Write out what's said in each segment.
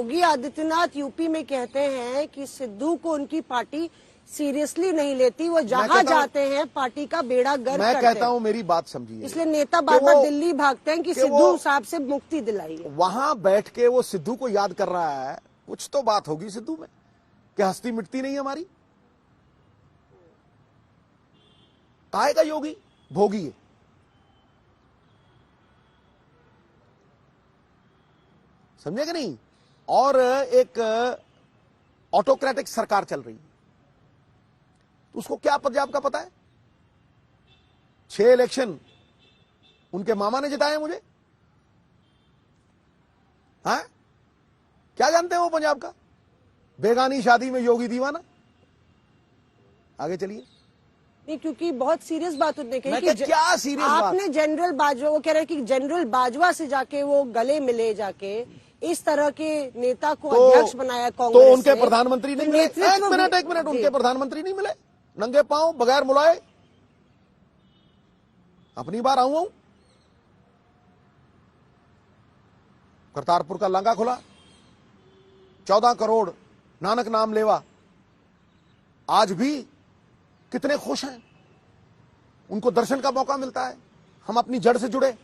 Yogi Adityanath UP में कहते हैं कि सिद्धू को उनकी पार्टी सीरियसली नहीं लेती, वो जहां जाते हैं पार्टी का बेड़ा गर्क करते हैं। मैं कहता हूं मेरी बात समझिए, इसलिए नेता बार बार दिल्ली भागते हैं कि सिद्धू साहब से मुक्ति दिलाइए। वहां बैठ के वो सिद्धू को याद कर रहा है, कुछ तो बात होगी सिद्धू में कि हस्ती मिटती नहीं हमारी। काहे का योगी भोगी है। समझे कि नहीं। और एक ऑटोक्रेटिक सरकार चल रही है, तो उसको क्या पंजाब का पता है। 6 इलेक्शन उनके मामा ने जिताए मुझे। हाँ, क्या जानते हैं वो पंजाब का। बेगानी शादी में योगी दीवाना। आगे चलिए। नहीं, क्योंकि बहुत सीरियस बात उन्होंने कही कि क्या सीरियस बात। आपने जनरल बाजवा, वो कह रहे कि जनरल बाजवा से जाके वो गले मिले, जाके इस तरह के नेता को अध्यक्ष बनाया कांग्रेस। तो उनके प्रधानमंत्री नहीं मिले। एक मिनट उनके प्रधानमंत्री नहीं मिले। नंगे पांव बगैर मुलाए अपनी बार आऊं। करतारपुर का लांगा खुला, 14 करोड़ नानक नाम लेवा। आज भी कितने खुश हैं, उनको दर्शन का मौका मिलता है। हम अपनी जड़ से जुड़े।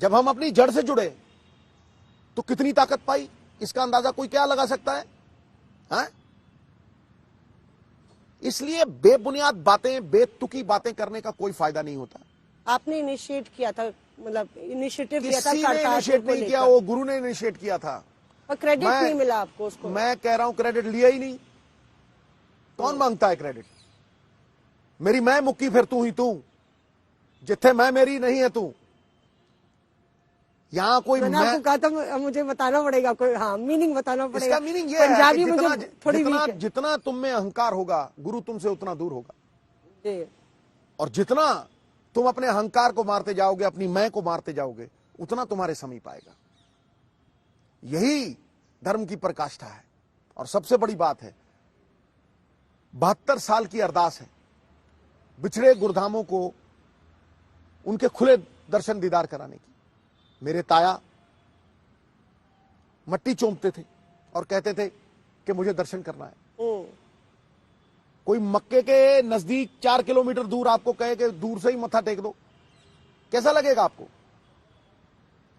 जब हम अपनी जड़ से जुड़े तो कितनी ताकत पाई, इसका अंदाजा कोई क्या लगा सकता है। हाँ? इसलिए बेबुनियाद बातें, बेतुकी बातें करने का कोई फायदा नहीं होता। आपने इनिशिएट किया था, मतलब इनिशिएटिव किया था। किसी ने इनिशिएट नहीं किया, वो गुरु ने इनिशिएट किया था। और क्रेडिट नहीं मिला आपको उसको। मैं कह रहा हूं क्रेडिट लिया ही नहीं। कौन मांगता है क्रेडिट। मेरी मैं मुक्की फिर तू ही तू, जिथे मैं मेरी नहीं है तू। यहां कोई मैंने आपको कहा था मुझे बताना पड़ेगा कोई। हाँ, मीनिंग बताना पड़ेगा। इसका मीनिंग ये है कि जितना तुम में अहंकार होगा, गुरु तुमसे उतना दूर होगा जी। और जितना तुम अपने अहंकार को मारते जाओगे, अपनी मैं को मारते जाओगे, उतना तुम्हारे समीप आएगा। यही धर्म की पराकाष्ठा है। और सबसे बड़ी बात है, 72 साल की अरदास है बिछड़े गुरधामों को उनके खुले दर्शन दीदार कराने की। मेरे ताया मट्टी चोंपते थे और कहते थे कि मुझे दर्शन करना है। कोई मक्के के नजदीक 4 किलोमीटर दूर आपको कहे कि दूर से ही मत्था टेक दो, कैसा लगेगा आपको।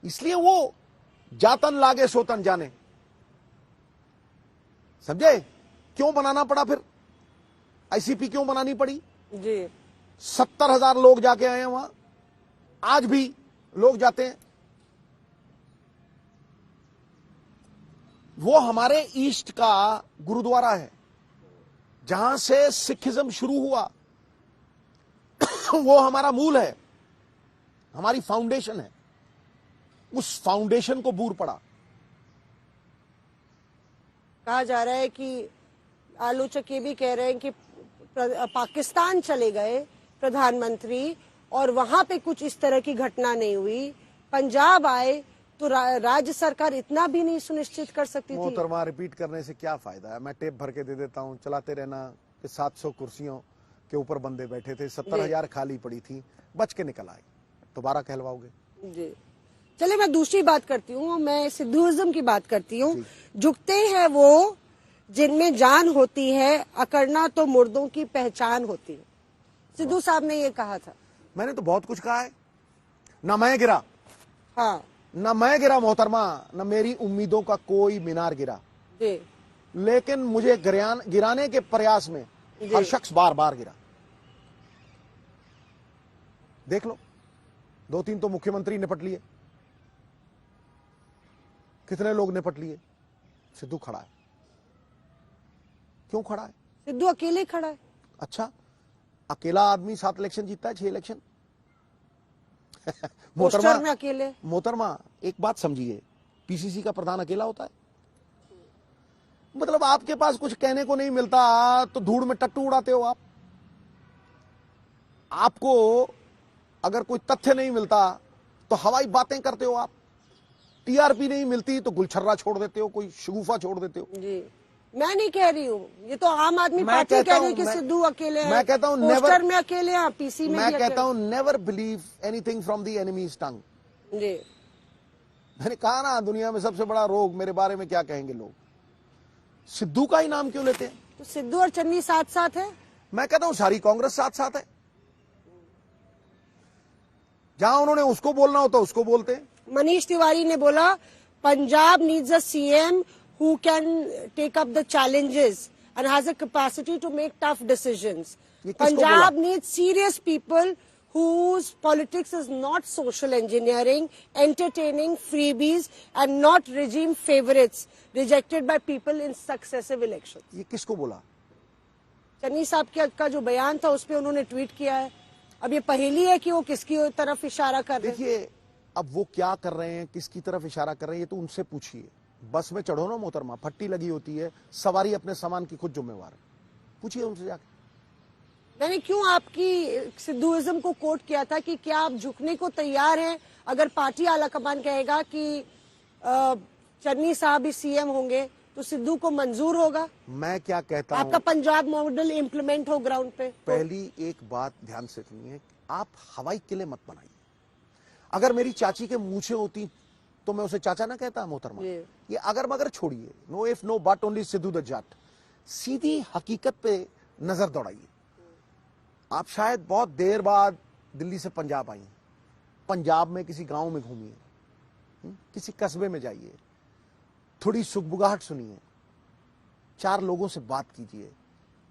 इसलिए वो जातन लागे सोतन जाने। समझे क्यों बनाना पड़ा, फिर आईसीपी क्यों बनानी पड़ी जी। 70,000 लोग जाके आए हैं वहां, आज भी लोग जाते हैं। वो हमारे ईस्ट का गुरुद्वारा है, जहां से सिखिज्म शुरू हुआ। वो हमारा मूल है, हमारी फाउंडेशन है। उस फाउंडेशन को बूर पड़ा। कहा जा रहा है कि आलोचक ये भी कह रहे हैं कि पाकिस्तान चले गए प्रधानमंत्री और वहां पे कुछ इस तरह की घटना नहीं हुई। पंजाब आए तो राज्य सरकार इतना भी नहीं सुनिश्चित कर सकती थी। मोहतरमा, रिपीट करने से क्या फायदा है। मैं टेप भर के दे देता हूं, चलाते रहना कि 700 कुर्सियों के ऊपर बंदे बैठे थे, 70,000 खाली पड़ी थी, बच के निकल आए। दोबारा कहलवाओगे जी। चले, मैं दूसरी बात करती हूँ, मैं सिद्धूइज्म की बात करती हूँ। झुकते हैं वो जिनमें जान होती है, अकड़ना तो मुर्दों की पहचान होती है। सिद्धू साहब ने ये कहा था। मैंने तो बहुत कुछ कहा है। ना मैं गिरा, हाँ, ना मैं गिरा मोहतरमा, ना मेरी उम्मीदों का कोई मीनार गिरा जी। लेकिन मुझे गिराने के प्रयास में हर शख्स बार बार गिरा। देख लो, 2-3 तो मुख्यमंत्री निपट लिए, कितने लोग निपट लिए। सिद्धू खड़ा है। क्यों खड़ा है? सिद्धू अकेले खड़ा है। अच्छा, अकेला आदमी 7 इलेक्शन जीतता है, 6 इलेक्शन। पोस्टर में अकेले। मोहतरमा, एक बात समझिए, पीसीसी का प्रधान अकेला होता है? मतलब आपके पास कुछ कहने को नहीं मिलता तो धूड़ में टट्टू उड़ाते हो आप। आपको अगर कोई तथ्य नहीं मिलता तो हवाई बातें करते हो आप। टीआरपी नहीं मिलती तो गुलछर्रा छोड़ देते हो, कोई शगुफा छोड़ देते हो। जी, मैं नहीं कह रही हूँ, ये तो आम आदमी पार्टी कह रही है कि सिद्धू अकेले हैं। मैं कहता हूँ पोस्टर में अकेले हैं, पीसी में मैं कहता हूँ never believe anything from the enemy's tongue. जी। मैंने कहा ना, दुनिया में सबसे बड़ा रोग, मेरे बारे में क्या कहेंगे लोग, सिद्धू का ही नाम क्यों लेते हैं? तो सिद्धू और चन्नी साथ साथ है। मैं कहता हूं सारी कांग्रेस साथ साथ है। जहां उन्होंने उसको बोलना होता उसको बोलते हैं। मनीष तिवारी ने बोला Punjab needs a CM who can take up the challenges and has a capacity to make tough decisions. ये किसको पंजाब बोला? Needs serious people whose politics is not social engineering, entertaining freebies and not regime favorites rejected by people in successive elections. ये किसको बोला? चन्नी साहब का जो बयान था उस पे उन्होंने ट्वीट किया है। अब ये पहेली है कि वो किसकी तरफ इशारा कर रहे हैं। देखिए, अब वो क्या कर रहे हैं, किसकी तरफ इशारा कर रहे हैं, ये तो उनसे पूछिए। बस में चढ़ो ना मोहतरमा, फट्टी लगी होती है, सवारी अपने सामान की खुद जिम्मेवार है, पूछिए उनसे जाके। मैंने क्यों आपकी सिद्धूइज्म को कोट किया था कि क्या आप झुकने को तैयार हैं अगर पार्टी आलाकमान कहेगा कि चन्नी साहब ही सीएम होंगे तो सिद्धू को मंजूर होगा? मैं क्या कहता हूं, आपका पंजाब मॉडल इम्प्लीमेंट हो ग्राउंड पे? पहली एक बात ध्यान से सुनिए, आप हवाई किले मत बनाइए। अगर मेरी चाची के मूछें होती तो मैं उसे चाचा ना कहता मोहतरमा। ये अगर मगर छोड़िए, no if no but, only Sidhu the Jatt. सीधी हकीकत पे नजर दौड़ाइए। आप शायद बहुत देर बाद दिल्ली से पंजाब आई, पंजाब में किसी गांव में घूमिए, किसी कस्बे में जाइए, थोड़ी सुगबुगाहट सुनिए, 4 लोगों से बात कीजिए,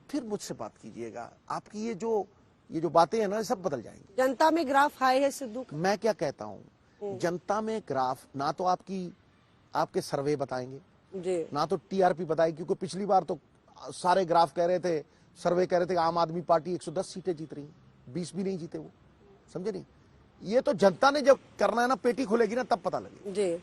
फिर मुझसे बात कीजिएगा। आपकी ये जो बातें हैं ना, सब बदल जाएंगी। जनता में ग्राफ हाई है सिद्धू का। मैं क्या कहता हूं, जनता में ग्राफ ना तो आपके सर्वे बताएंगे जी, ना तो टीआरपी बताएगी, क्योंकि पिछली बार तो सारे ग्राफ कह रहे थे, सर्वे कह रहे थे आम आदमी पार्टी 110 सीटें जीत रही, 20 भी नहीं जीते वो, समझे नहीं। ये तो जनता ने जब करना है ना, पेटी खुलेगी ना, तब पता लगेगा। जी।